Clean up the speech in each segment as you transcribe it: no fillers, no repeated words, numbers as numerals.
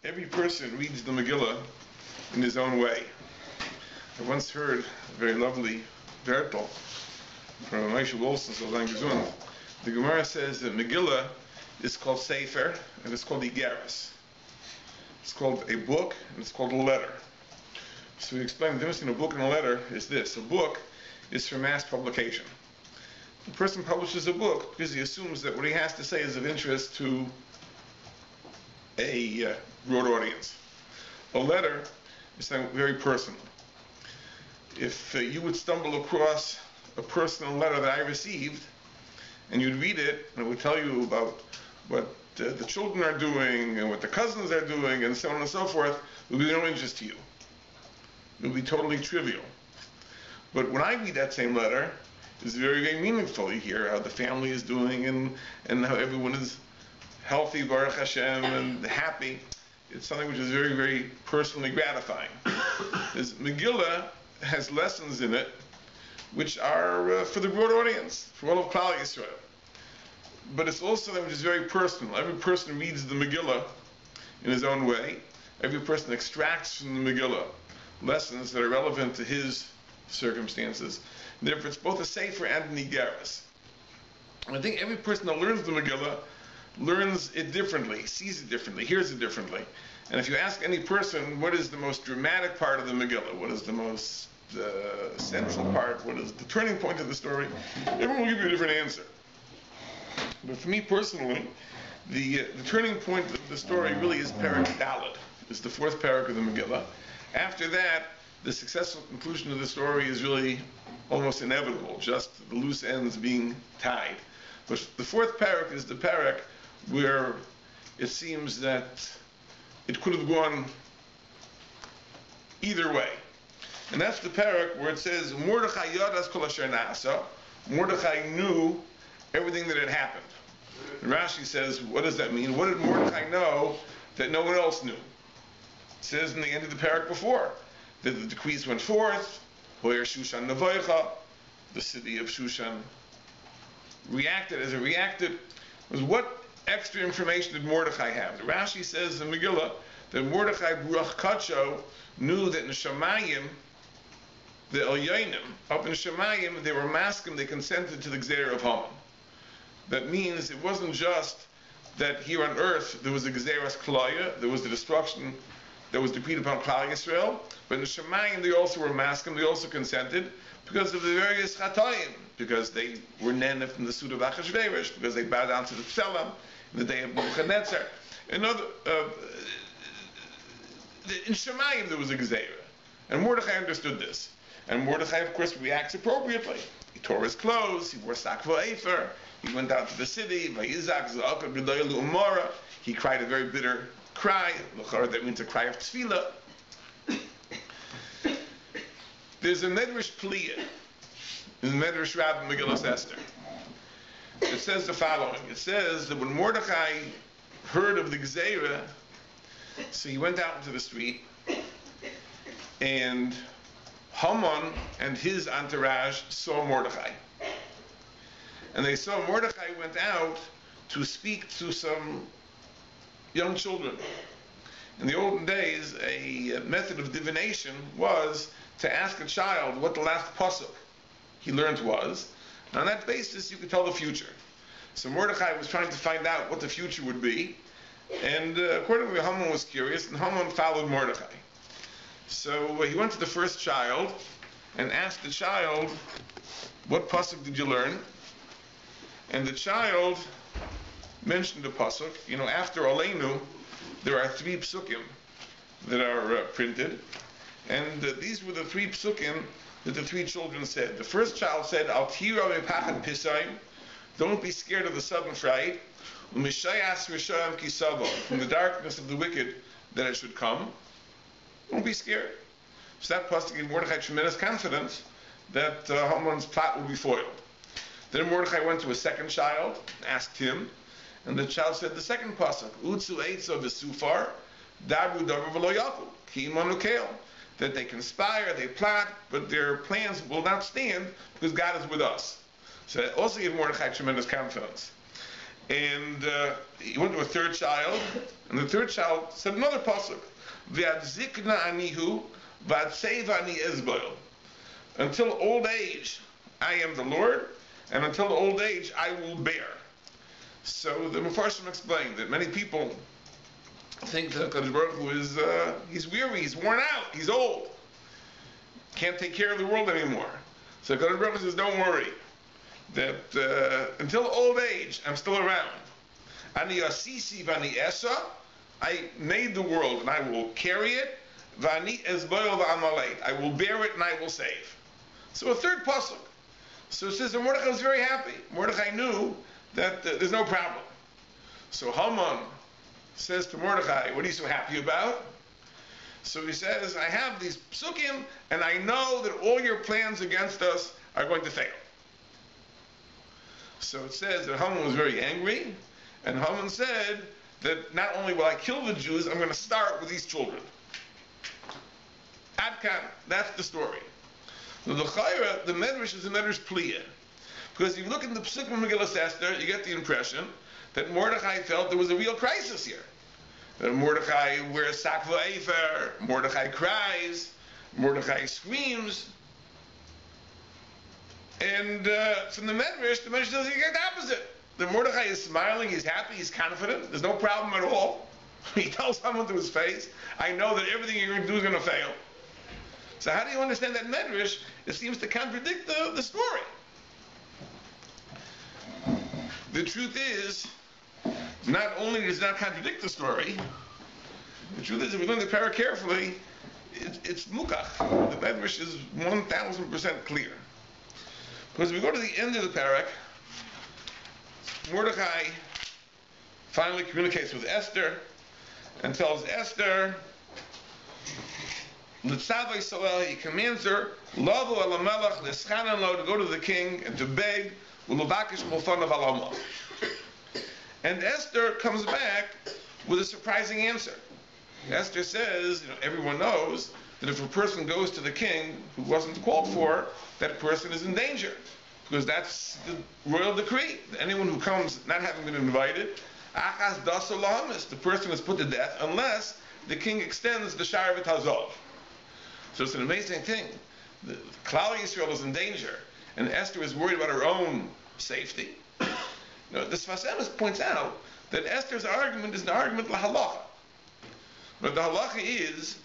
Every person reads the Megillah in his own way. I once heard a very lovely Vertel from Moshe Wilson, so the Gemara says that Megillah is called Sefer and it's called Igeris. It's called a book and it's called a letter. So we explain the difference between a book and a letter is this. A book is for mass publication. The person publishes a book because he assumes that what he has to say is of interest to a broad audience. A letter is something very personal. If you would stumble across a personal letter that I received, and you'd read it, and it would tell you about what the children are doing, and what the cousins are doing, and so on and so forth, it would be no interest to you. It would be totally trivial. But when I read that same letter, it's very, very meaningful. You hear how the family is doing, and how everyone is healthy, Baruch Hashem, and happy. It's something which is very, very personally gratifying. This Megillah has lessons in it which are for the broad audience, for all of Klal Yisrael. But it's also something which is very personal. Every person reads the Megillah in his own way. Every person extracts from the Megillah lessons that are relevant to his circumstances. And therefore, it's both a Sefer and an Igeris. And I think every person that learns the Megillah learns it differently, sees it differently, hears it differently. And if you ask any person what is the most dramatic part of the Megillah, what is the most central part, what is the turning point of the story, everyone will give you a different answer. But for me personally, the turning point of the story really is Perek Daled. It's the fourth Perek of the Megillah. After that, the successful conclusion of the story is really almost inevitable, just the loose ends being tied. But the fourth Perek is the Perek where it seems that it could have gone either way. And that's the Perek where it says, Mordechai yadas kol asher na'asa. Mordechai knew everything that had happened. And Rashi says, what does that mean? What did Mordechai know that no one else knew? It says in the end of the Perek before, that the decrees went forth, Hoyer Shushan Nevoicha, the city of Shushan reacted as it reacted. Was what extra information did Mordechai have? The Rashi says in Megillah that Mordechai Baruch Kacho knew that in Shemayim, the Elyonim, up in Shemayim, they were maskim, they consented to the Gzeir of Haman. That means it wasn't just that here on earth there was a Gzeiras Klaya, there was the destruction that was decreed upon Klal Yisrael, but in Shemayim they also were maskim, they also consented because of the various Chatoim, because they were nene from the suit of Achashverosh, because they bowed down to the Tselem in the day of Nebuchadnezzar. In Shemayim there was a Gzeira, and Mordechai understood this. And Mordechai, of course, reacts appropriately. He tore his clothes, he wore sakva efer, he went out to the city, he cried a very bitter cry, that means a cry of tefillah. There's a Medrash Pliya in the Medrash Rabbah Megillas Esther. It says the following. It says that when Mordechai heard of the Gzeira, so he went out into the street, and Haman and his entourage saw Mordechai. And they saw Mordechai went out to speak to some young children. In the olden days, a method of divination was to ask a child what the last pasuk he learned was. And on that basis, you could tell the future. So Mordechai was trying to find out what the future would be. And accordingly, Haman was curious, and Haman followed Mordechai. So he went to the first child and asked the child, what pasuk did you learn? And the child mentioned the pasuk. You know, after Aleinu, there are 3 psukim that are printed. And these were the 3 psukim that the 3 children said. The first child said, Al tira mepachad pisayim, don't be scared of the sudden fright, umishayas rishayam kisavo, from the darkness of the wicked that it should come. Don't be scared. So that pasuk gave Mordechai tremendous confidence that Haman's plot would be foiled. Then Mordechai went to a second child, asked him, and the child said the second pasuk, Utsu eitzo v'sufar, dabru davar v'lo yaku, ki imanu keil, that they conspire, they plot, but their plans will not stand because God is with us. So that also gave Mordechai tremendous confidence. And he went to a third child, and the third child said another pasuk, V'ad zikna anihu, v'ad seva ani ezboil. Until old age, I am the Lord, and until old age, I will bear. So the Mefarshim explained that many people think that Kadosh Baruch Hu is he's weary, he's worn out, he's old, can't take care of the world anymore. So Kadosh Baruch Hu says, don't worry, that until old age, I'm still around. Ani asisi v'ani esa, I made the world and I will carry it. V'ani ezboil v'amaleit, I will bear it and I will save. So a third pasuk. So it says that Mordechai was very happy. Mordechai knew that there's no problem. So Haman says to Mordechai, what are you so happy about? So he says, I have these psukim, and I know that all your plans against us are going to fail. So it says that Haman was very angry, and Haman said that not only will I kill the Jews, I'm going to start with these children. Adkan, that's the story. Now the Chayra, the Medrash is a Medrash Pliya. Because if you look in the Psukim of Megillas Esther, you get the impression that Mordechai felt there was a real crisis here. That Mordechai wears sak v'efer, Mordechai cries, Mordechai screams. And from the Medrash says you get the opposite. The Mordechai is smiling, he's happy, he's confident, there's no problem at all. He tells someone to his face, I know that everything you're going to do is going to fail. So how do you understand that Medrash? It seems to contradict the story. The truth is, not only does it not contradict the story, the truth is, if we learn the parah carefully, it's mukach. The Medrash is 1,000% clear. Because if we go to the end of the parak, Mordechai finally communicates with Esther and tells Esther, L'tzavei Salel, he commands her, Lavu al HaMelech, l'schanan lo, to go to the king and to beg, u'levakish mulfanav al Hama. And Esther comes back with a surprising answer. Esther says, everyone knows that if a person goes to the king who wasn't called for, that person is in danger. Because that's the royal decree. Anyone who comes not having been invited, achas dasa lahamis, the person is put to death unless the king extends the shar v'tazov. So it's an amazing thing. The Klal Yisrael is in danger, and Esther is worried about her own safety. The Sfas Emes points out that Esther's argument is an argument lahalacha. But the halacha is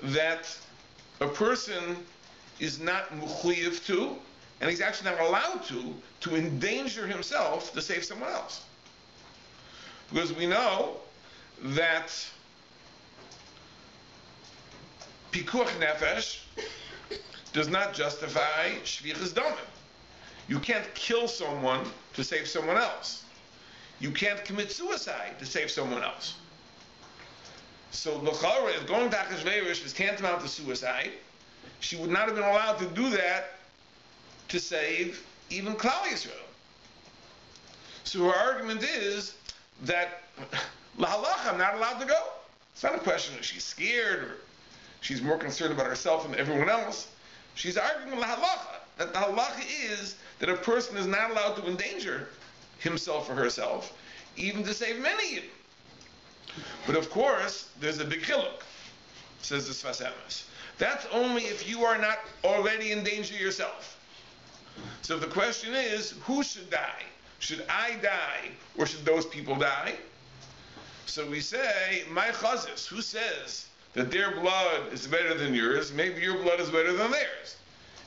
that a person is not mechuyev to, and he's actually not allowed to endanger himself to save someone else. Because we know that pikuach nefesh does not justify shvichas damim. You can't kill someone to save someone else. You can't commit suicide to save someone else. So l'chara, if going to Achashverosh is tantamount to suicide, she would not have been allowed to do that to save even Klal Yisrael. So her argument is that l'halach, I'm not allowed to go. It's not a question that she's scared or she's more concerned about herself than everyone else. She's arguing l'halacha, that the halacha is that a person is not allowed to endanger himself or herself, even to save many of them. But of course, there's a big chiluk, says the Sfas Emes. That's only if you are not already in danger yourself. So the question is, who should die? Should I die, or should those people die? So we say, my chazis, who says that their blood is better than yours? Maybe your blood is better than theirs.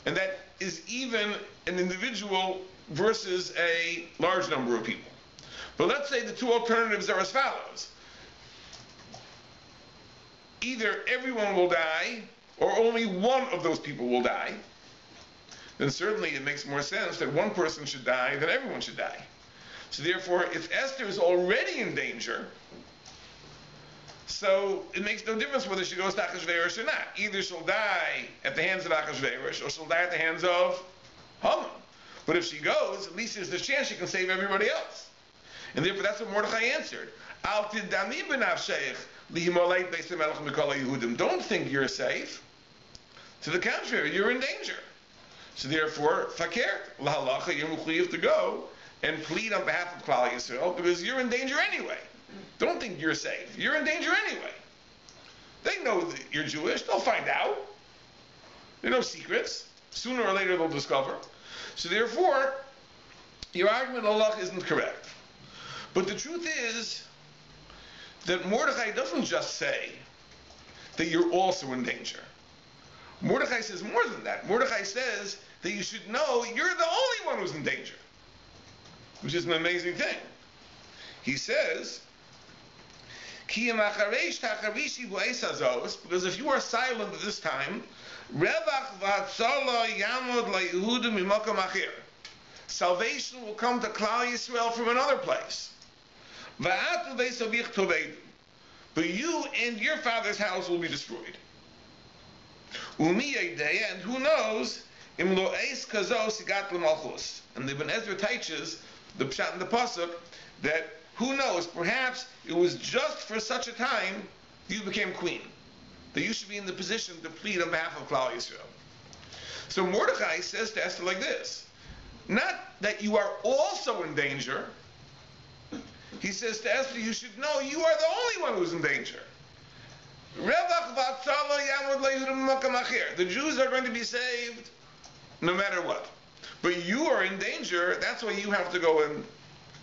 And that is even an individual versus a large number of people. But let's say the two alternatives are as follows. Either everyone will die, or only one of those people will die. Then certainly it makes more sense that one person should die than everyone should die. So therefore, if Esther is already in danger, so it makes no difference whether she goes to Achashverosh or not. Either she'll die at the hands of Achashverosh, or she'll die at the hands of Haman. But if she goes, at least there's the chance she can save everybody else. And therefore that's what Mordechai answered. Al tidami b'nafsheich lihimaleit beis hamelech mikol haYehudim. Don't think you're safe. To the contrary, you're in danger. So therefore, fakir, lahalacha, you're mechuyev to go and plead on behalf of Klal Yisrael, because you're in danger anyway. Don't think you're safe. You're in danger anyway. They know that you're Jewish. They'll find out. There are no secrets. Sooner or later they'll discover. So therefore, your argument Allah isn't correct. But the truth is that Mordechai doesn't just say that you're also in danger. Mordechai says more than that. Mordechai says that you should know you're the only one who's in danger, which is an amazing thing. He says, because if you are silent at this time, salvation will come to Klal Yisrael from another place. But you and your father's house will be destroyed. And who knows? And the Ibn Ezra teaches the pshat in the pasuk that who knows? Perhaps it was just for such a time you became queen, that you should be in the position to plead on behalf of Klal Yisrael. So Mordechai says to Esther like this: not that you are also in danger. He says to Esther, you should know you are the only one who's in danger. The Jews are going to be saved no matter what. But you are in danger. That's why you have to go and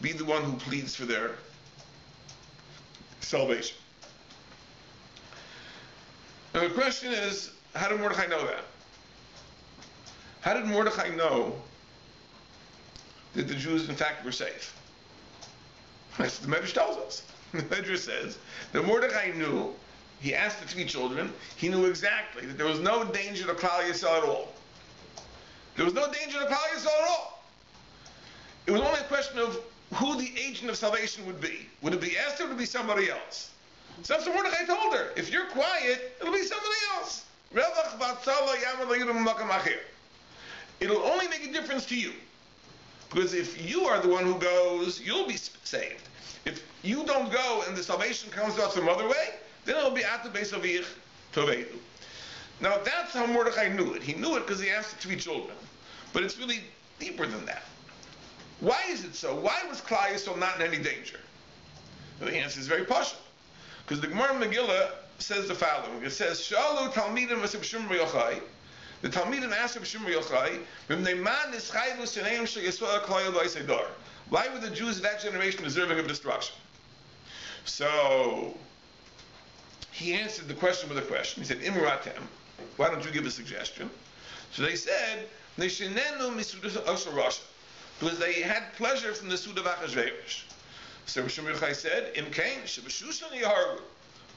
be the one who pleads for their salvation. Now the question is, how did Mordechai know that? How did Mordechai know that the Jews in fact were safe? That's what the Medrash tells us. The Medrash says that Mordechai knew. He asked the three children. He knew exactly that there was no danger to Klal Yisrael at all. There was no danger to Klal Yisrael at all. It was only a question of who the agent of salvation would be. Would it be Esther or would it be somebody else? So that's what Mordechai told her. If you're quiet, it'll be somebody else. It'll only make a difference to you. Because if you are the one who goes, you'll be saved. If you don't go and the salvation comes out some other way, then it'll be at the base of Ich Tovedu. Now that's how Mordechai knew it. He knew it because he asked the three children. But it's really deeper than that. Why is it so? Why was Klal Yisrael not in any danger? Well, the answer is very partial. Because the Gemara Megillah says the following. It says, Shalu Talmidim Asib Shimri Yochai. The Talmidim asked Rabbi Shimon Yochai, why were the Jews of that generation deserving of destruction? So he answered the question with a question. He said, Imratem, why don't you give a suggestion? So they said, because they had pleasure from the Sud of Achashverosh. So Rabbi Shimon Yochai said,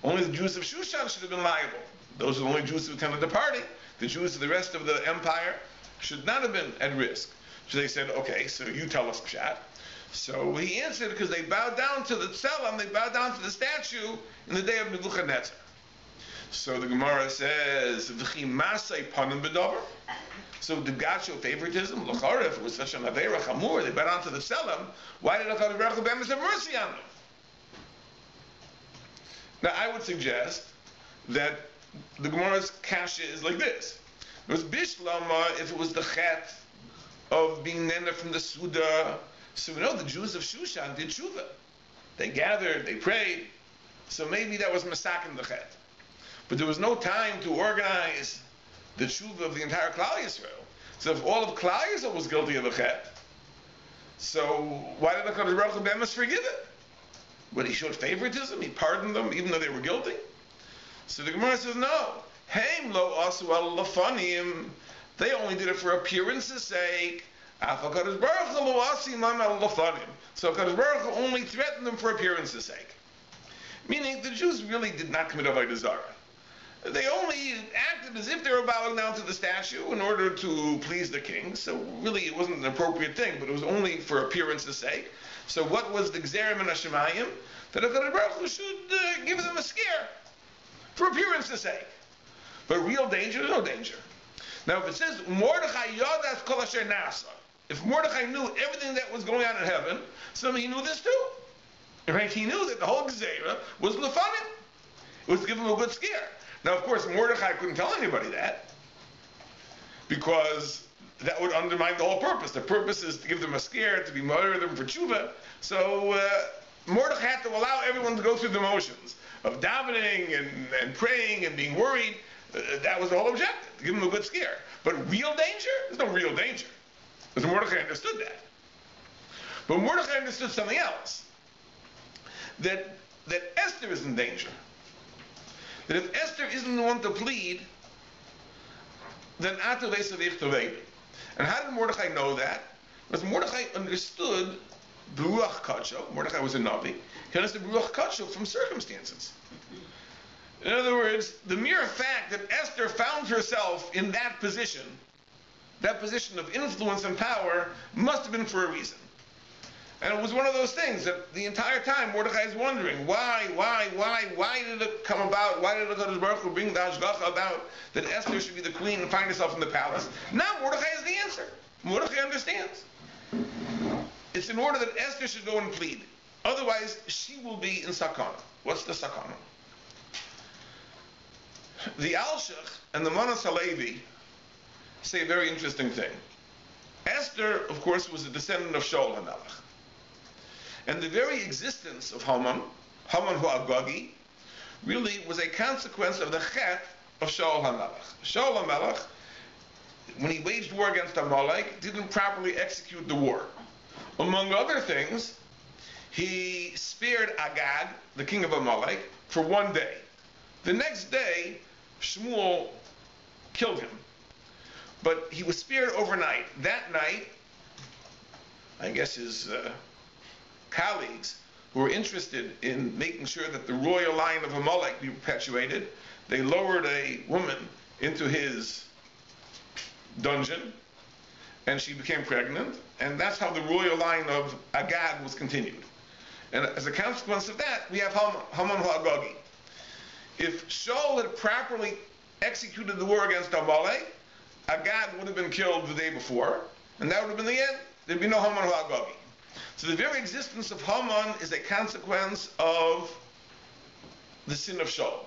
only the Jews of Shushan should have been liable. Those are the only Jews who attended the party. The Jews of the rest of the empire should not have been at risk. So they said, okay, so you tell us pshat. So he answered, because they bowed down to the tzelem, they bowed down to the statue in the day of Nebuchadnezzar. So the Gemara says, V'chi masay panim b'dover. So did God show favoritism? L'chara, if it was such an aveira chamur, they bowed down to the tzelem, why did HaKadosh Baruch Hu have mercy on them? Now I would suggest that the Gemara's kasha is like this. It was Bishlama if it was the chet of being nena from the Suda. So we know the Jews of Shushan did tshuva. They gathered, they prayed. So maybe that was masakin the chet. But there was no time to organize the tshuva of the entire Klal Yisrael. So if all of Klal Yisrael was guilty of the chet, so why did the HaKadosh Baruch Hu Be'emes forgive it? But he showed favoritism, he pardoned them even though they were guilty. So the Gemara says, no. Heim lo asu al lafanim. They only did it for appearance's sake. So HaKadosh Baruch Hu only threatened them for appearance's sake. Meaning the Jews really did not commit avodah zarah. They only acted as if they were bowing down to the statue in order to please the king. So really it wasn't an appropriate thing, but it was only for appearance's sake. So what was the Gzerim and Hashemayim? That HaKadosh Baruch Hu should give them a scare for appearance's sake. But real danger, there's no danger. Now if it says, Mordechai Yodas Kol Asher Nasa, if Mordechai knew everything that was going on in heaven, so he knew this too. Right? He knew that the whole Gezerah was Lefanim. It was to give him a good scare. Now of course Mordechai couldn't tell anybody that, because that would undermine the whole purpose. The purpose is to give them a scare, to be murder them for tshuva. So Mordechai had to allow everyone to go through the motions of davening and praying and being worried. That was the whole objective, to give them a good scare. But real danger? There's no real danger. Because Mordechai understood that. But Mordechai understood something else. That Esther is in danger. That if Esther isn't the one to plead, then Atu Vesavich Tovei. And how did Mordechai know that? Because Mordechai understood Beruach Kadsho. Mordechai was a Navi. He understood Beruach Kadsho from circumstances. In other words, the mere fact that Esther found herself in that position of influence and power, must have been for a reason. And it was one of those things that the entire time Mordechai is wondering, why did it come about? Why did HaKadosh Baruch Hu bring the Hashgacha about that Esther should be the queen and find herself in the palace? Now Mordechai has the answer. Mordechai understands. It's in order that Esther should go and plead. Otherwise, she will be in sakana. What's the sakana? The Alshach and the Manas Halevi say a very interesting thing. Esther, of course, was a descendant of Shaul HaMelech. And the very existence of Haman hu Agagi, really was a consequence of the chet of Shaul HaMelech. Shaul HaMelech, when he waged war against Amalek, didn't properly execute the war. Among other things, he spared Agag, the king of Amalek, for one day. The next day, Shmuel killed him. But he was spared overnight. That night, I guess his colleagues who were interested in making sure that the royal line of Amalek be perpetuated, they lowered a woman into his dungeon, and she became pregnant, and that's how the royal line of Agag was continued. And as a consequence of that, we have Haman hu Agagi. If Shaul had properly executed the war against Amalek, Agag would have been killed the day before, and that would have been the end. There'd be no Haman hu Agagi. So the very existence of Haman is a consequence of the sin of Shaul.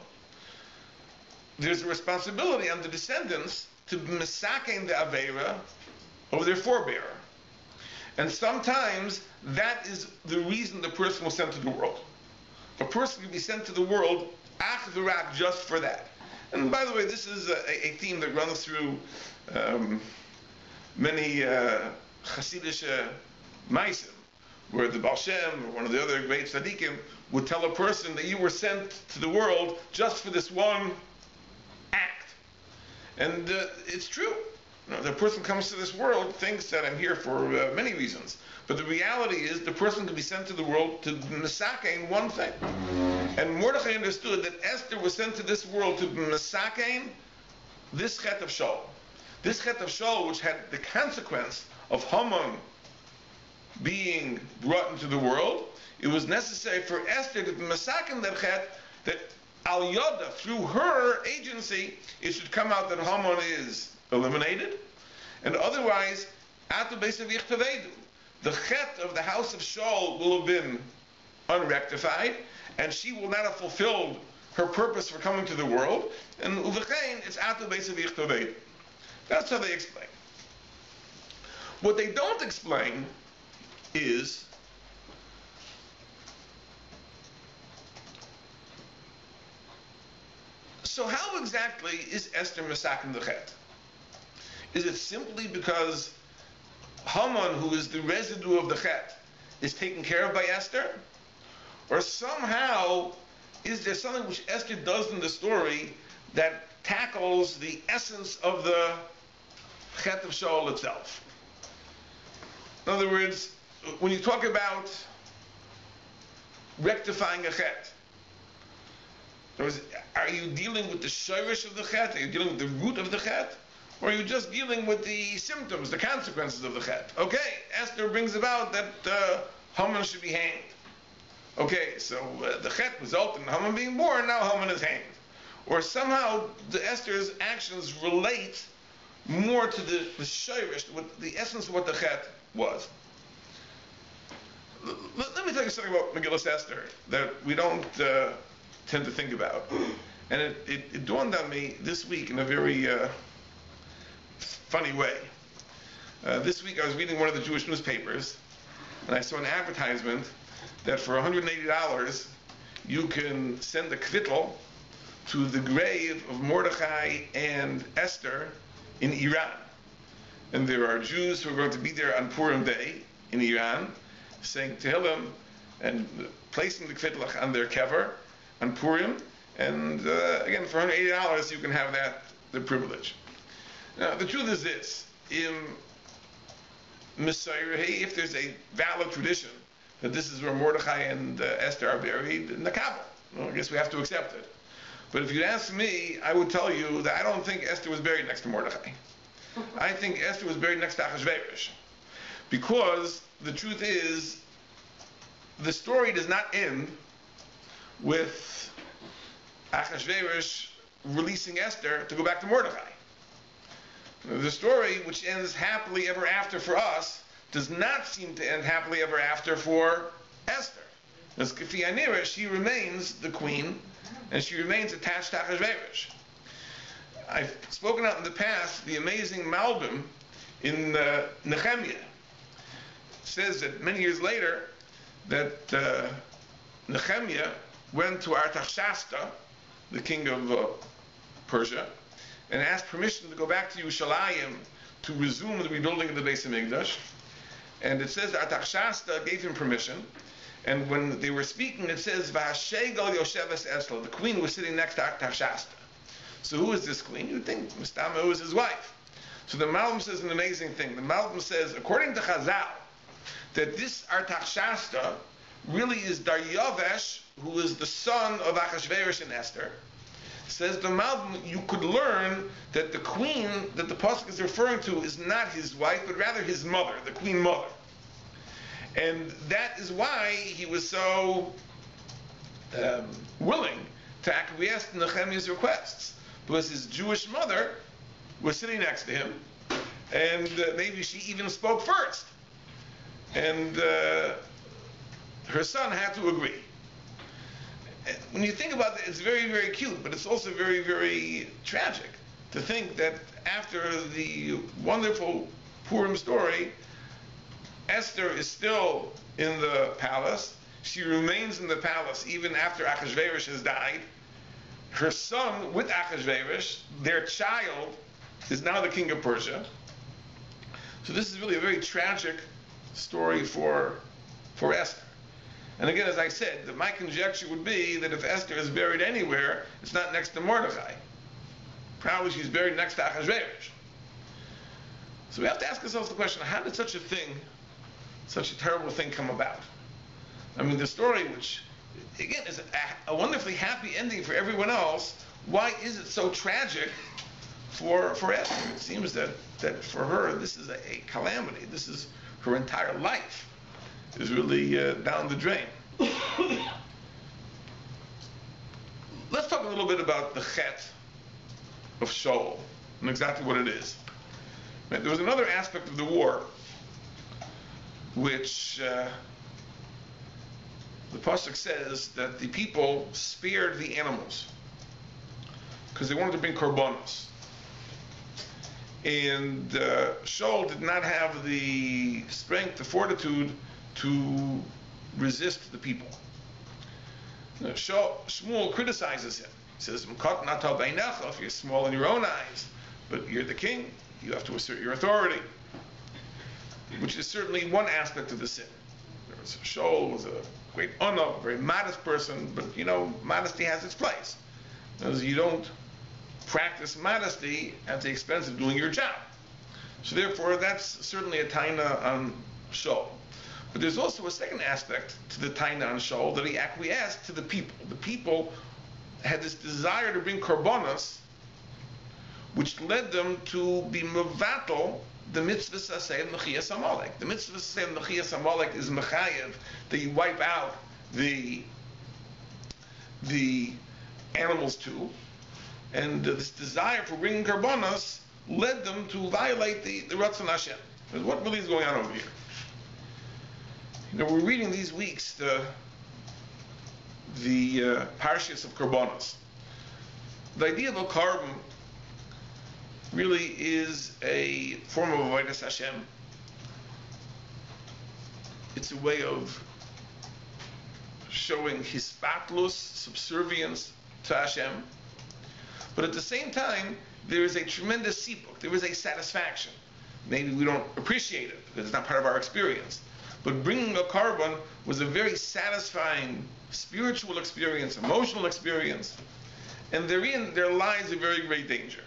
There's a responsibility on the descendants to misaken the Aveira of their forebearer. And sometimes that is the reason the person was sent to the world. A person can be sent to the world ach v'rak just for that. And by the way, this is a theme that runs through many Hasidic Maisim, where the Baal Shem or one of the other great tzaddikim would tell a person that you were sent to the world just for this one act. And it's true. You know, the person comes to this world, thinks that I'm here for many reasons. But the reality is the person can be sent to the world to misaken one thing. And Mordechai understood that Esther was sent to this world to misaken this chet of Shaul. This chet of Shaul, which had the consequence of Haman being brought into the world, it was necessary for Esther to misaken that chet, that al yada, through her agency, it should come out that Haman is eliminated, and otherwise, atu beisavich tavedu, the chet of the house of Shaul will have been unrectified, and she will not have fulfilled her purpose for coming to the world, and uvechein, it's atu beisavich tavedu. That's how they explain. What they don't explain is so how exactly is Esther misaken the chet? Is it simply because Haman, who is the residue of the chet, is taken care of by Esther? Or somehow, is there something which Esther does in the story that tackles the essence of the chet of Shaul itself? In other words, when you talk about rectifying a chet, are you dealing with the shirish of the chet? Are you dealing with the root of the chet? Or are you just dealing with the symptoms, the consequences of the chet? Okay, Esther brings about that Haman should be hanged. Okay, so the chet resulted in Haman being born, now Haman is hanged. Or somehow the Esther's actions relate more to the shirish, the essence of what the chet was. Let me tell you something about Megillas Esther that we don't tend to think about. And it dawned on me this week in a very funny way. This week I was reading one of the Jewish newspapers, and I saw an advertisement that for $180 you can send a kvittel to the grave of Mordechai and Esther in Iran. And there are Jews who are going to be there on Purim Day in Iran, saying Tehillim and placing the kvittel on their kever on Purim. And again, for $180 you can have the privilege. Now, the truth is this: if there's a valid tradition that this is where Mordechai and Esther are buried, in the Kaaba, well, I guess we have to accept it. But if you'd ask me, I would tell you that I don't think Esther was buried next to Mordechai. I think Esther was buried next to Achashverosh. Because the truth is, the story does not end with Achashverosh releasing Esther to go back to Mordechai. The story, which ends happily ever after for us, does not seem to end happily ever after for Esther. As Kefi Anira, she remains the queen, and she remains attached to Achashverosh. I've spoken out in the past the amazing Malbim in Nehemiah. It says that many years later that Nehemiah went to Artaxerxes, the king of Persia, and asked permission to go back to Yerushalayim to resume the rebuilding of the Beis Hamikdash. And it says that Artaxerxes gave him permission. And when they were speaking, it says, V'hashegel Yosheves Eslo. The queen was sitting next to Artaxerxes. So who is this queen? You'd think Mistama was his wife. So the Malbim says an amazing thing. The Malbim says, according to Chazal, that this Artaxerxes really is Daryavesh, who is the son of Achashverosh and Esther. Says the Malbim, you could learn that the queen that the pasuk is referring to is not his wife, but rather his mother, the queen mother. And that is why he was so willing to acquiesce to Nehemiah's requests, because his Jewish mother was sitting next to him, and maybe she even spoke first. And her son had to agree. When you think about it, it's very, very cute, but it's also very, very tragic to think that after the wonderful Purim story, Esther is still in the palace. She remains in the palace even after Achashverosh has died. Her son with Achashverosh, their child, is now the king of Persia. So this is really a very tragic story for Esther. And again, as I said, my conjecture would be that if Esther is buried anywhere, it's not next to Mordechai. Probably she's buried next to Achashverosh. So we have to ask ourselves the question, how did such a terrible thing come about? I mean, the story, which, again, is a wonderfully happy ending for everyone else, why is it so tragic for Esther? It seems that for her, this is a calamity. This is her entire life is really down the drain. Let's talk a little bit about the chet of Shaul and exactly what it is. Right? There was another aspect of the war which the pasuk says that the people spared the animals because they wanted to bring korbanos. And Shaul did not have the strength, the fortitude to resist the people. Shmuel criticizes him. He says, if you're small in your own eyes, but you're the king, you have to assert your authority. Which is certainly one aspect of the sin. Shaul was a great honor, a very modest person, but modesty has its place. Because you don't practice modesty at the expense of doing your job. So therefore, that's certainly a taina on Shaul. But there's also a second aspect to the taina on Shaul, that he acquiesced to the people. The people had this desire to bring korbanos, which led them to be mevatel the mitzvah saseh of Mechias Amalek. The mitzvah saseh of Mechias Amalek is mechayev, that you wipe out the animals too. And this desire for bringing korbanos led them to violate the Ratzon Hashem. But what really is going on over here? We're reading these weeks the parshas of korbanos. The idea of a korban really is a form of avodas Hashem. It's a way of showing hispatlus, subservience to Hashem. But at the same time, there is a tremendous sipuk, there is a satisfaction. Maybe we don't appreciate it because it's not part of our experience. But bringing a carbon was a very satisfying spiritual experience, emotional experience, and therein there lies a very great danger.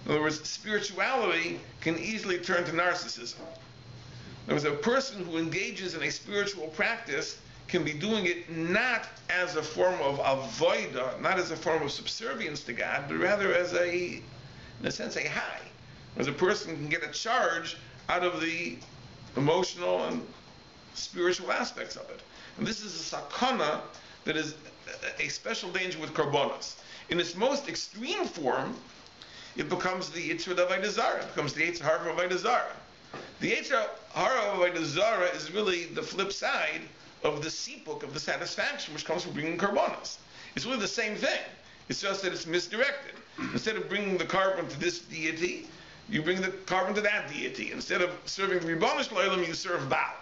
In other words, spirituality can easily turn to narcissism. In other words, a person who engages in a spiritual practice can be doing it not as a form of avodah, not as a form of subservience to God, but rather as in a sense, a high. As a person can get a charge out of the emotional and spiritual aspects of it. And this is a sakana that is a special danger with karbonos. In its most extreme form, it becomes the Yitzhak of Avodah Zarah. It becomes the Yetzer Hara of Avodah Zarah. The Yetzer Hara of Avodah Zarah is really the flip side of the sipuk, of the satisfaction which comes from bringing karbonos. It's really the same thing. It's just that it's misdirected. Instead of bringing the carbon to this deity, you bring the carbon to that deity. Instead of serving the Ribono Shel Olam, you serve Baal.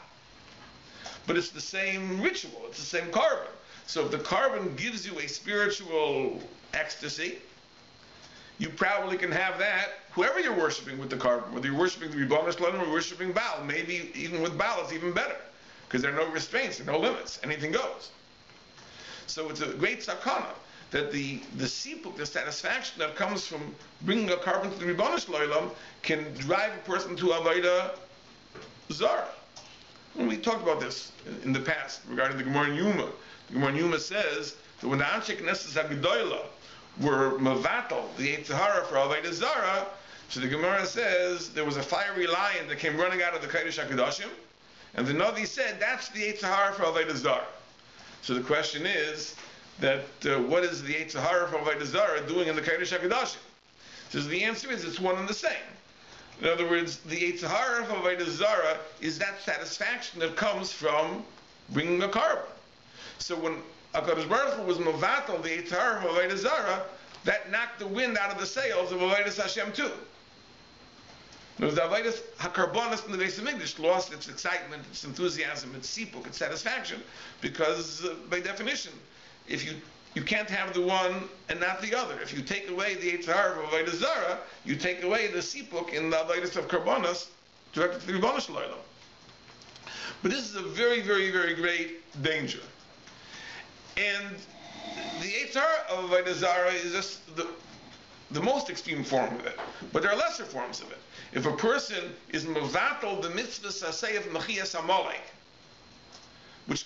But it's the same ritual. It's the same carbon. So if the carbon gives you a spiritual ecstasy, you probably can have that whoever you're worshiping with the carbon. Whether you're worshiping the Ribono Shel Olam or worshiping Baal. Maybe even with Baal it's even better. Because there are no restraints, there are no limits. Anything goes. So it's a great sakana that the sipuk, the satisfaction that comes from bringing a carbon to the Ribono Shel Olam can drive a person to Avodah Zarah. And we talked about this in the past regarding the Gemara in Yuma. The Gemara in Yuma says that when the Anshe Knesset HaGedolah were mevatel, the Yetzer Hara for Avodah Zarah, so the Gemara says there was a fiery lion that came running out of the Kodesh HaKadoshim, and the Navi said that's the Yetzer Hara for Avodah Zarah. So the question is that what is the Yetzer Hara for Avodah Zarah doing in the Kodesh HaKadoshim? So the answer is it's one and the same. In other words, the Yetzer Hara for Avodah Zarah is that satisfaction that comes from bringing a carbon. So when HaKadosh Baruch Hu was mevatel the Yetzer Hara for Avodah Zarah, that knocked the wind out of the sails of Avodas Hashem too. The Avodas HaKarbonos in the Beis HaMikdash lost its excitement, its enthusiasm, its sipuk, its satisfaction, because by definition, if you can't have the one and not the other. If you take away the Yetzer Hara of Avodah Zarah, you take away the sipuk in the Avodas of Karbonos directed to the Ribono Shel Olam. But this is a very, very, very great danger. And the Yetzer Hara of Avodah Zarah is just the most extreme form of it. But there are lesser forms of it. If a person is mevatel the mitzvah saseh of mechias hamalek, which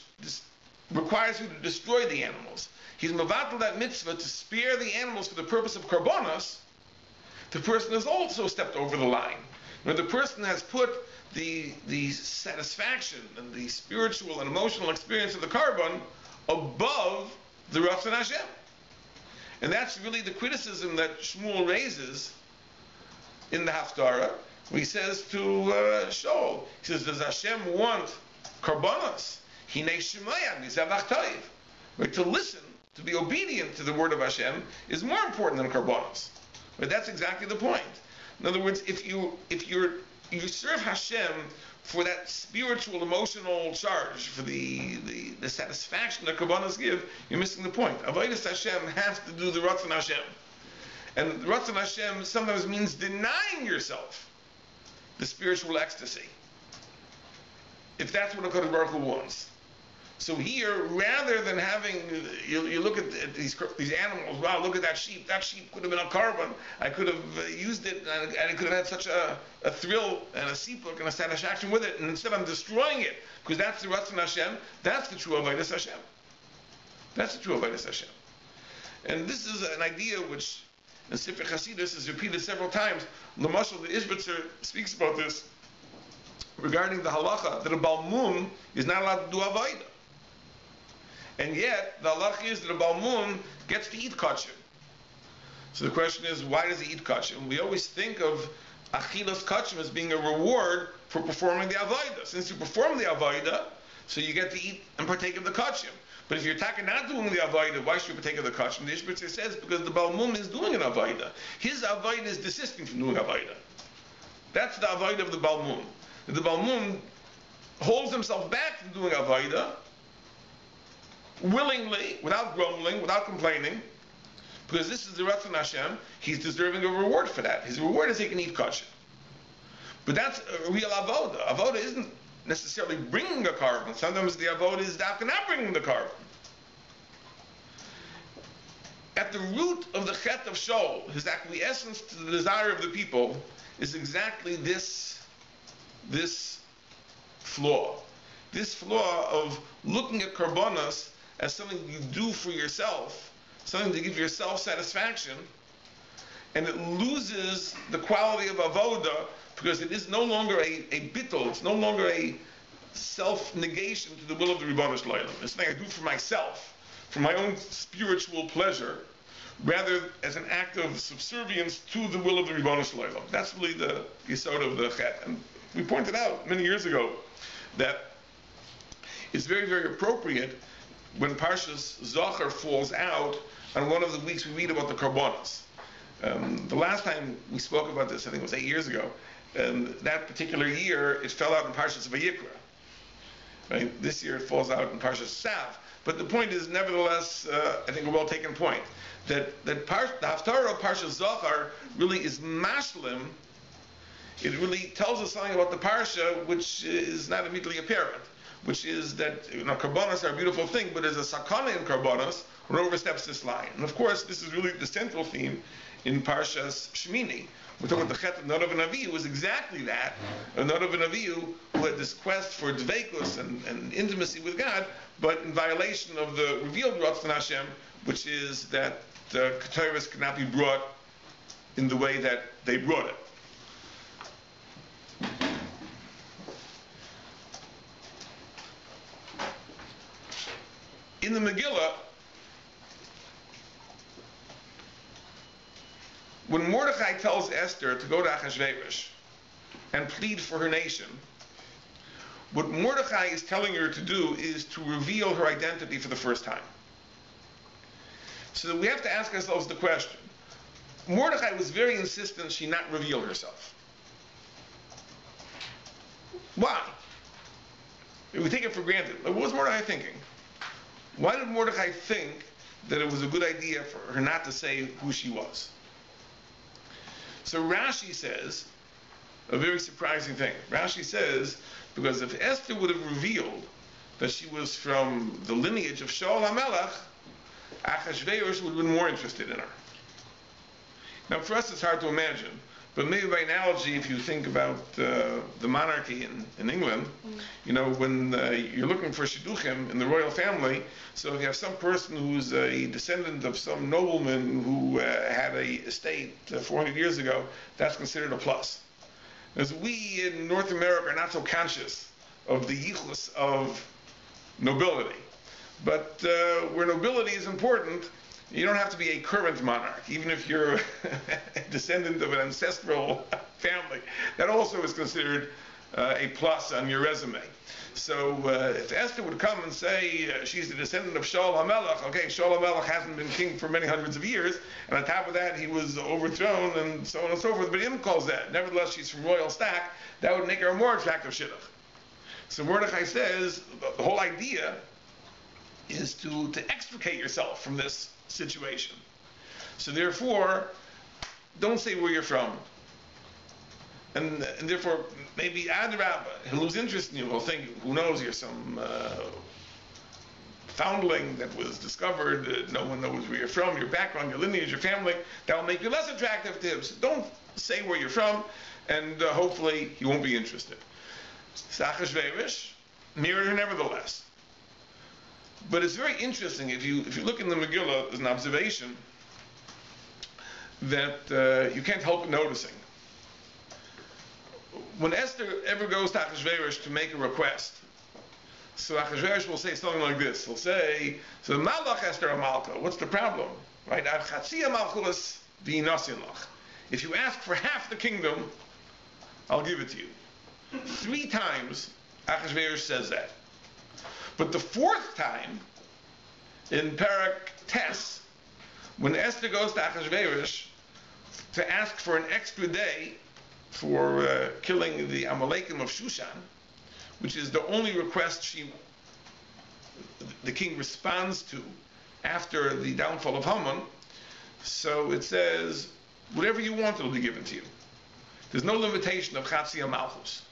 requires you to destroy the animals, he's mevatel that mitzvah to spare the animals for the purpose of karbonos, the person has also stepped over the line. When the person has put the satisfaction and the spiritual and emotional experience of the carbon above the Ratzon Hashem. And that's really the criticism that Shmuel raises in the Haftarah, where he says to Shaul, he says, does Hashem want karbonos? Hinei shemaya mizavach toiv. Right, to listen, to be obedient to the word of Hashem is more important than karbonos. Right, that's exactly the point. In other words, if you serve Hashem for that spiritual, emotional charge, for the satisfaction that karbonos give, you're missing the point. Avodas Hashem has to do the Ratzon Hashem. And Ratzon Hashem sometimes means denying yourself the spiritual ecstasy, if that's what HaKadosh Baruch Hu wants. So here, rather than having, you look at these animals, wow, look at that sheep could have been a carbon, I could have used it, and it could have had such a thrill and a sipuk and a satisfaction with it, and instead I'm destroying it, because that's the Ratzon Hashem, that's the true Avodas Hashem. That's the true Avodas Hashem. And this is an idea which, in Sefer Chasidus, is repeated several times. L'mashal, the Ishbitzer speaks about this regarding the halacha that a balmun is not allowed to do avodah. And yet, the halacha is that a balmun gets to eat kosher. So the question is, why does he eat kosher? And we always think of achilas kosher as being a reward for performing the avodah. Since you perform the avodah, so you get to eat and partake of the kosher. But if you're not doing the avodah, why should you take the kashmir? The Ishbitzer says because the balmum is doing an avodah. His avodah is desisting from doing avodah. That's the avodah of the balmum. The balmum holds himself back from doing avodah willingly, without grumbling, without complaining, because this is the Ratzon Hashem. He's deserving of a reward for that. His reward is he can eat kosher. But that's a real avodah. Avodah isn't necessarily bringing a carbon. Sometimes the avodah is not bringing the carbon. At the root of the chet of Shaul, his acquiescence to the desire of the people, is exactly this flaw. This flaw of looking at karbonos as something you do for yourself, something to give yourself satisfaction, and it loses the quality of avodah because it is no longer a bittul, it's no longer a self-negation to the will of the Ribono Shel Olam. It's something I do for myself, for my own spiritual pleasure, rather as an act of subservience to the will of the Ribono Shel Olam. That's really the yesod of the chet. And we pointed out many years ago that it's very, very appropriate when Parshas Zachar falls out on one of the weeks we read about the karbonos. The last time we spoke about this, I think it was 8 years ago, that particular year it fell out in Parshas Vayikra. Right? This year it falls out in Parshas Sav. But the point is, nevertheless, I think a well-taken point, that the Haftarah of Parshas Zachar really is mashlim. It really tells us something about the Parsha which is not immediately apparent, which is that karbonos are a beautiful thing, but there's a sakana in karbonos when it oversteps this line. And of course, this is really the central theme in Parshas Shemini. We're talking about the chet of Nadav and Avihu was exactly that. Nadav and Avihu, who had this quest for dveikus and intimacy with God, but in violation of the revealed Ratzon Hashem, which is that the Keteris could not be brought in the way that they brought it. In the Megillah, when Mordechai tells Esther to go to Achashverosh and plead for her nation, what Mordechai is telling her to do is to reveal her identity for the first time. So that we have to ask ourselves the question. Mordechai was very insistent she not reveal herself. Why? We take it for granted. What was Mordechai thinking? Why did Mordechai think that it was a good idea for her not to say who she was? So Rashi says a very surprising thing. Rashi says, because if Esther would have revealed that she was from the lineage of Shaul HaMelech, Achashverosh would have been more interested in her. Now for us it's hard to imagine, but maybe by analogy, if you think about the monarchy in England, when you're looking for shidduchim in the royal family, so if you have some person who's a descendant of some nobleman who had a estate 400 years ago, that's considered a plus. As we in North America are not so conscious of the yichus of nobility, but where nobility is important, you don't have to be a current monarch, even if you're a descendant of an ancestral family. That also is considered a plus on your resume. So if Esther would come and say she's the descendant of Shaul HaMelech, okay, Shaul HaMelech hasn't been king for many hundreds of years, and on top of that he was overthrown and so on and so forth, but Im calls that. Nevertheless, she's from royal stock. That would make her a more attractive shidduch. So Mordechai says the whole idea is to extricate yourself from this situation. So therefore, don't say where you're from. And therefore, maybe Adrabah, he'll lose interest in you. He'll think, who knows, you're some foundling that was discovered. No one knows where you're from, your background, your lineage, your family. That will make you less attractive to him. So don't say where you're from, and hopefully he won't be interested. Achashverosh married her nevertheless. But it's very interesting, if you look in the Megillah, there's an observation that you can't help noticing. When Esther ever goes to Achashverosh to make a request, so Achashverosh will say something like this. He'll say, so Malach Esther Amalka, what's the problem? Right? If you ask for half the kingdom, I'll give it to you. 3 times Achashverosh says that. But the 4th time, in Parak Tes, when Esther goes to Achashverosh to ask for an extra day for killing the Amalekim of Shushan, which is the only request the king responds to after the downfall of Haman. So it says, whatever you want, it'll be given to you. There's no limitation of Chatzia Malchus.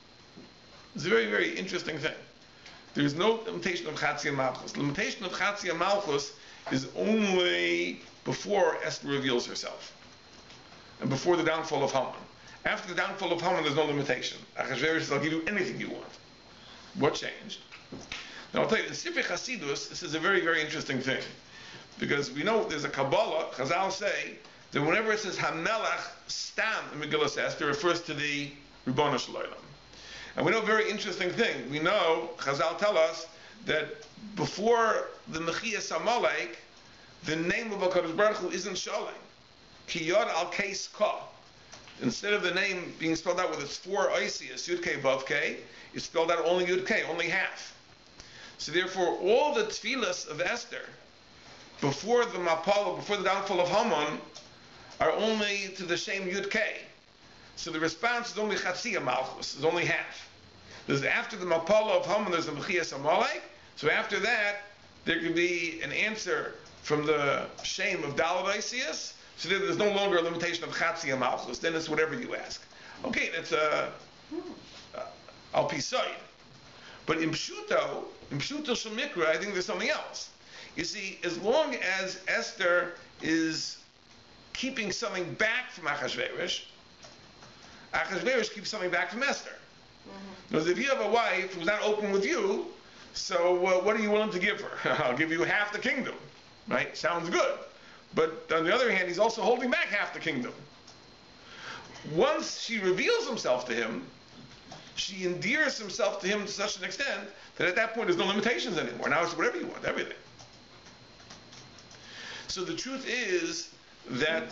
It's a very, very interesting thing. There's no limitation of Chatzia Malchus. The limitation of Chatzia Malchus is only before Esther reveals herself, and before the downfall of Haman. After the downfall of Haman, there's no limitation. Achashverosh says, I'll give you anything you want. What changed? Now I'll tell you, in Sifrei Chasidus, this is a very, very interesting thing. Because we know there's a Kabbalah, Chazal say, that whenever it says Hamelach Stam in Megillah Esther, it refers to the Ribono Shel Olam. And we know a very interesting thing. We know, Chazal tell us, that before the Mechias Amalek, the name of HaKadosh Baruch Hu isn't Shalem. Ki Yod Al Keis Ka. Instead of the name being spelled out with its four Oisias, Yud K Vav K, it's spelled out only Yud K, only half. So therefore, all the tefillas of Esther, before the Mapala, before the downfall of Haman, are only to the same Yud K. So the response is only Chatzia Malchus, is only half. There's after the Mapala of Haman, there's the Mechias Amalek. So after that, there could be an answer from the shame of Dalad Oisias. So there's no longer a limitation of Chatzia Malchus. Then it's whatever you ask. Okay, that's Al Pisayid. But in Pshuto Shemikra, I think there's something else. You see, as long as Esther is keeping something back from Achashverosh, Achashverosh keeps something back from Esther. Because if you have a wife who's not open with you, so what are you willing to give her? I'll give you half the kingdom. Right? Sounds good. But on the other hand, he's also holding back half the kingdom. Once she reveals himself to him, she endears herself to him to such an extent that at that point there's no limitations anymore. Now it's whatever you want, everything. So the truth is that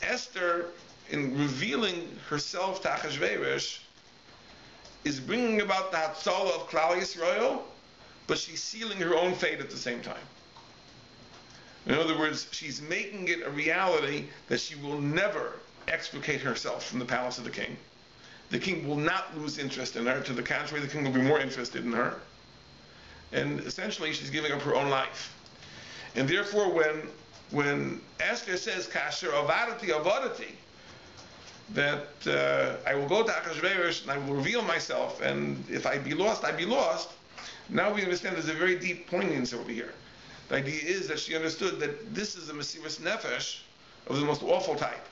Esther, in revealing herself to Achashverosh, is bringing about the Hatzalah of Klal Yisrael, but she's sealing her own fate at the same time. In other words, she's making it a reality that she will never extricate herself from the palace of the king. The king will not lose interest in her. To the contrary, the king will be more interested in her. And essentially, she's giving up her own life. And therefore, when Esther says, Kasher avadati, that I will go to Achashverosh and I will reveal myself, and if I be lost, I be lost, now we understand there's a very deep poignance over here. The idea is that she understood that this is a Mesiras Nefesh of the most awful type.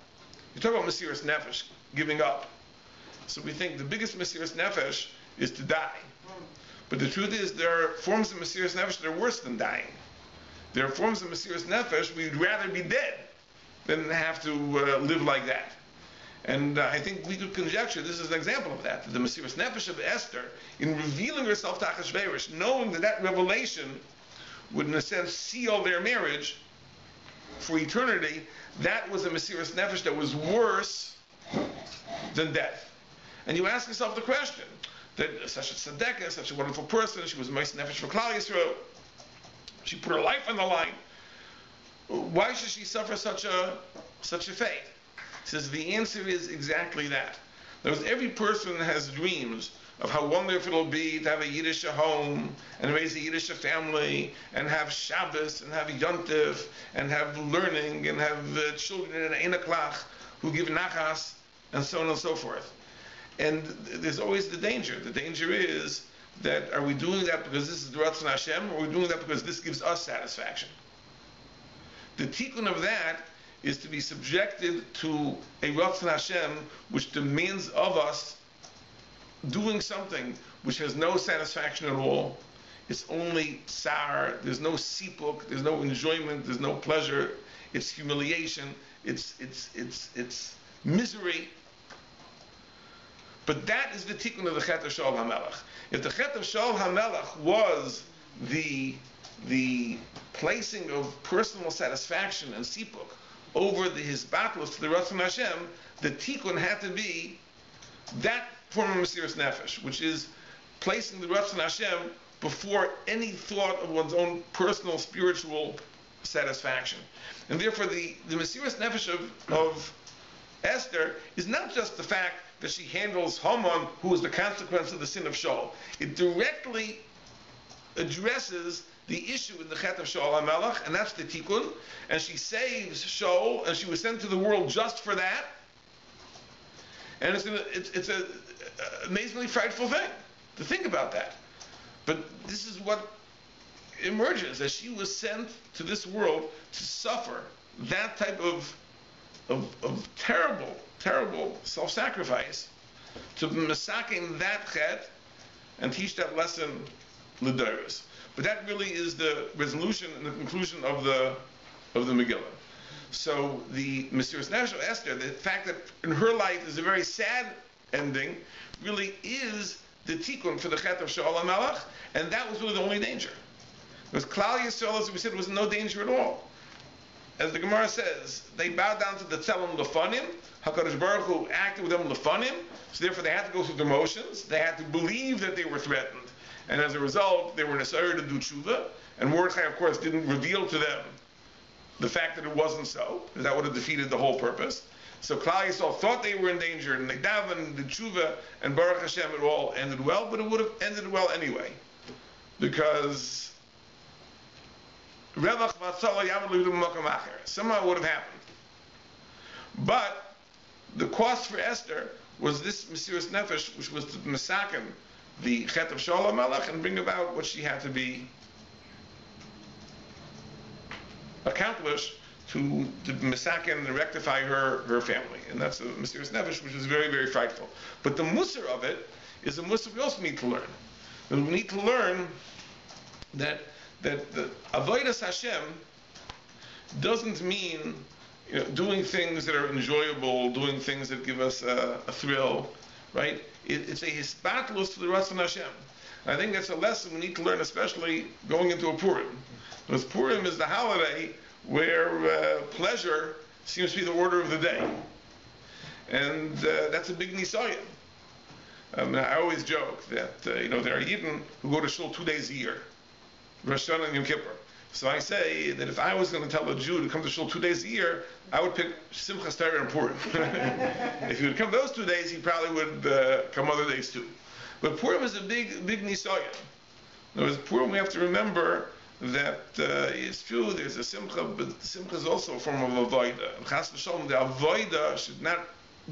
You talk about Mesiras Nefesh, giving up. So we think the biggest Mesiras Nefesh is to die. But the truth is there are forms of Mesiras Nefesh that are worse than dying. There are forms of Mesiras Nefesh we'd rather be dead than have to live like that. And I think we could conjecture this is an example of that. The Mesiras Nefesh of Esther, in revealing herself to Achashverosh, knowing that revelation would in a sense seal their marriage for eternity, that was a Mesiras Nefesh that was worse than death. And you ask yourself the question, that such a tzedekah, such a wonderful person, she was Mesiras Nefesh for Klal Yisrael, she put her life on the line, why should she suffer such a fate? He says the answer is exactly that. Because every person has dreams of how wonderful it'll be to have a Yiddish home, and raise a Yiddish family, and have Shabbos, and have Yontif, and have learning, and have children in Einaklach who give nachas, and so on and so forth. And there's always the danger. The danger is that are we doing that because this is the Ratzon Hashem, or are we doing that because this gives us satisfaction? The tikkun of that is to be subjected to a Ratzon Hashem which demands of us doing something which has no satisfaction at all. It's only tsar, there's no sipuk, there's no enjoyment, there's no pleasure, it's humiliation, it's misery. But that is the tikkun of the Chet of Shaul HaMelech. If the Chet of Shaul HaMelech was the placing of personal satisfaction and sipuk over his battles to the Ratzon Hashem, the tikkun had to be that form of Mesiras Nefesh, which is placing the Ratzon Hashem before any thought of one's own personal spiritual satisfaction. And therefore the Mesiras Nefesh of Esther is not just the fact that she handles Haman, who is the consequence of the sin of Shaul. It directly addresses the issue in the Chet of Shaul HaMelech, and that's the Tikkun, and she saves Shaul, and she was sent to the world just for that. And it's an amazingly frightful thing to think about that. But this is what emerges, as she was sent to this world to suffer that type of terrible self-sacrifice, to masaking that chet and teach that lesson l'doros. But that really is the resolution and the conclusion of the Megillah. So the Mesiras Nefesh of Esther, the fact that in her life is a very sad ending, really is the tikkun for the chet of Shaul HaMelech, and that was really the only danger. Because Klal Yisrael, as we said, was in no danger at all. As the Gemara says, they bowed down to the Tzelem Lefanim. HaKadosh Baruch Hu acted with them Lefanim, so therefore they had to go through the motions. They had to believe that they were threatened, and as a result, they were necessary to do tshuva. And Mordechai, of course, didn't reveal to them the fact that it wasn't so, because that would have defeated the whole purpose. So Klal Yisrael thought they were in danger, and they davened, did tshuva, and Baruch Hashem, it all ended well, but it would have ended well anyway, because somehow it would have happened. But the cost for Esther was this Mesiras Nefesh, which was to masaken the chet of Shaul HaMelech and bring about what she had to be accomplished to masaken and rectify her family. And that's a Mesiras Nefesh, which is very, very frightful. But the musar of it is a musar we also need to learn. And we need to learn that the avodas Hashem doesn't mean doing things that are enjoyable, doing things that give us a thrill, right? It's a hisbatlus to the Ratzon Hashem. I think that's a lesson we need to learn, especially going into a Purim. Because Purim is the holiday where pleasure seems to be the order of the day. And that's a big nisayon. I always joke that there are Yidden who go to shul 2 days a year, Rosh Hashanah and Yom Kippur. So I say that if I was going to tell a Jew to come to shul 2 days a year, I would pick Simchas Torah and Purim. If he would come those 2 days, he probably would come other days too. But Purim is a big nisayon. In other words, Purim, we have to remember that it's true, there's a simcha, but simcha is also a form of avoida. And chas v'shalom, the avoida should not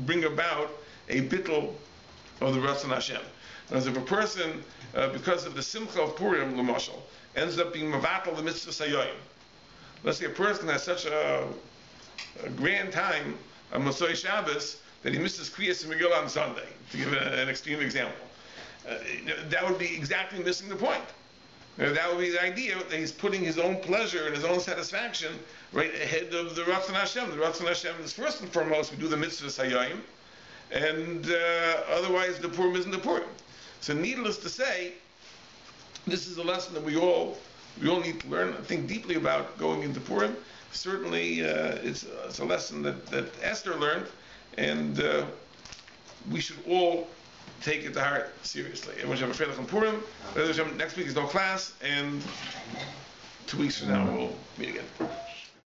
bring about a bittul of the Ratzon Hashem. As if a person, because of the simcha of Purim, l'mashal, ends up being mavatal the mitzvah sayoyim. Let's say a person has such a grand time on Motzei Shabbos that he misses Kriyas Megillah on Sunday, to give an extreme example. That would be exactly missing the point. That would be the idea that he's putting his own pleasure and his own satisfaction right ahead of the Ratzon Hashem. The Ratzon Hashem is first and foremost, we do the mitzvah sayoyim, and otherwise the Purim isn't the Purim. So needless to say, this is a lesson that we all need to learn and think deeply about going into Purim. Certainly it's a lesson that Esther learned, and we should all take it to heart seriously. Everyone should have a Freilich on Purim. Next week is no class, and 2 weeks from now we'll meet again.